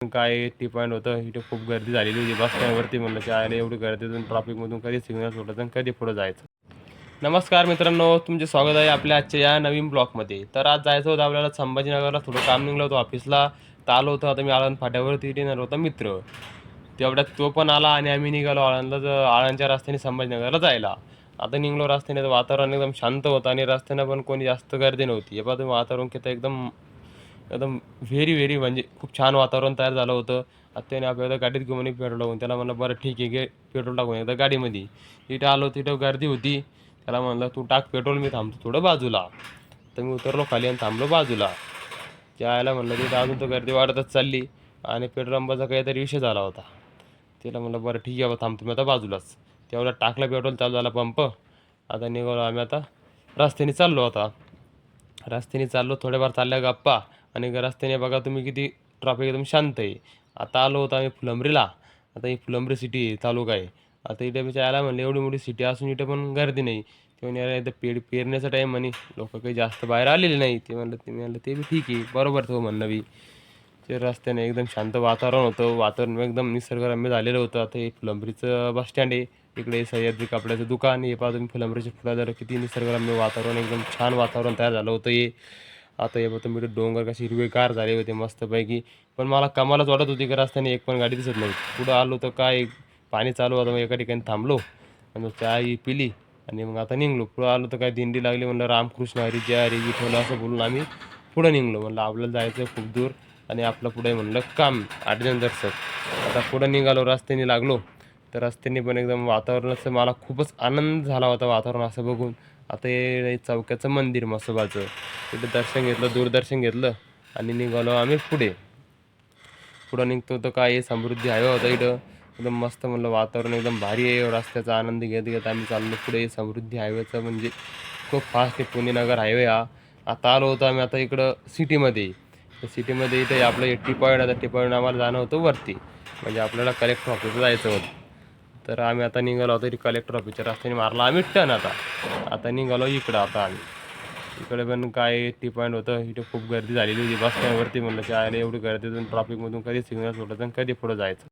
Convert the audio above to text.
काय T point होतं, इथे खूप गर्दी झालेली होती बस स्टँडवरती. म्हणलं की आयला एवढी गर्दीतून ट्रॉफिकमधून कधी सिग्नल सोडायचं आणि कधी पुढं जायचं. नमस्कार मित्रांनो, तुमचे स्वागत आहे आपल्या आजच्या या नवीन ब्लॉगमध्ये. तर आज जायचं होतं आपल्याला संभाजीनगरला, थोडं काम निघलं होतं ऑफिसला. तर आलो होतो आता मी आळंद फाट्यावरती, येणार होता मित्र. तेवढ्यात तो पण आला आणि आम्ही निघालो आळंदच्या रस्त्याने संभाजीनगरला जायला. आता निघालो रस्त्याने, तर वातावरण एकदम शांत होतं आणि रस्त्यानं पण कोणी जास्त गर्दी नव्हती. हे पहा तुम्ही वातावरण किती एकदम एकदम व्हेरी म्हणजे खूप छान वातावरण तयार झालं होतं. त्याने आपल्याला गाडीत घेऊन पेट्रोल टाकून, त्याला म्हणलं बरं ठीक आहे, घे पेट्रोल टाकून एकदा गाडीमध्ये. इथं आलो, तिथं गर्दी होती. त्याला म्हणलं तू टाक पेट्रोल, मी थांबतो थोडं बाजूला. तर मी उतरलो खाली आणि थांबलो बाजूला. त्याला म्हणलं तिथं अजून तर गर्दी वाढतच चालली आणि पेट्रोल पंपाचा काहीतरी विषय झाला होता. तिला म्हणलं बरं ठीक आहे, थांबतो मी आता बाजूलाच. तेवढा टाकला पेट्रोल, चालू झाला पंप. आता निघालो आम्ही, आता रस्त्याने चाललो. आता रस्त्याने चाललो, थोड्याफार चालल्या गप्पा आणि रस्त्याने बघा तुम्ही किती ट्रॅफिक एकदम शांत आहे. आता आलो होतो आम्ही फुलंब्रीला. आता ही फुलंब्री सिटी आहे, तालुका आहे. आता इथे यायला म्हणलं एवढी मोठी सिटी असून इथे पण गर्दी नाही. ते म्हणे यार इथं पेरण्याचा टाईम म्हणे, लोक काही जास्त बाहेर आलेले नाही. मी म्हणलं ते बी ठीक आहे, बरोबर तो म्हणणं बी. ते रस्त्याने एकदम शांत वातावरण होतं, वातावरण एकदम निसर्गरम्य झालेलं होतं. आता हे फुलंब्रीचं बस स्टँड आहे, इकडे सह्याद्री कपड्याचं दुकान. हे पहा तुम्ही फुलंब्रीचे फुलं, किती निसर्गरम्य वातावरण, एकदम छान वातावरण तयार झालं होतं हे. आता हे बघतो मी डोंगर कसे हिरवेगार झाले होते मस्तपैकी. पण मला कमालच वाटत होती की रस्त्याने एक पण गाडी दिसत नव्हती. पुढं आलो तर काय पाणी चालू होतं, मग एका ठिकाणी थांबलो आणि मग चहा पिली आणि मग आता निघलो. पुढं आलो तर काय दिंडी लागली. म्हणलं रामकृष्ण हरी जय हरी विठ्ठल असं बोलून आम्ही पुढं निघलो. म्हणलं आपल्याला जायचं खूप दूर आणि आपलं पुढे म्हणलं काम अर्जंट दर्शक. आता पुढं निघालो, रस्त्याने लागलो. तर रस्त्याने पण एकदम वातावरणाचं मला खूपच आनंद झाला होता वातावरण असं बघून. आता हे चौक्याचं मंदिर म्हसोबाचं, तिथं दर्शन घेतलं, दूरदर्शन घेतलं आणि निघालो आम्ही पुढे. पुढं निघतो तर काय समृद्धी हायवे होता इथं. एकदम मस्त म्हणलं वातावरण एकदम भारी आहे. रस्त्याचा आनंद घेत घेत आम्ही चाललो पुढे. समृद्धी हायवेचं म्हणजे खूप फास्ट आहे, पुणे नगर हायवे हा. आता आलो होतो आम्ही आता इकडं सिटीमध्ये. तर सिटीमध्ये इथे आपलं टी पॉईंट, आता टी पॉईंट आम्हाला जाणं होतं वरती, म्हणजे आपल्याला कलेक्टर ऑफिसला जायचं होतं. तर आम्ही आता निघालो होतो कलेक्टर ऑफिसच्या रस्त्याने, मारला आम्ही टर्न. आता निघालो इकडं. आता आम्ही इकडे पण काय टी पॉईंट होतं, इथे खूप गर्दी झालेली होती बस स्टँडवरती. म्हणलं की आयला एवढी गर्दीतून ट्रॉफिकमधून कधी सिग्नल सोडायचं आणि कधी पुढं जायचं.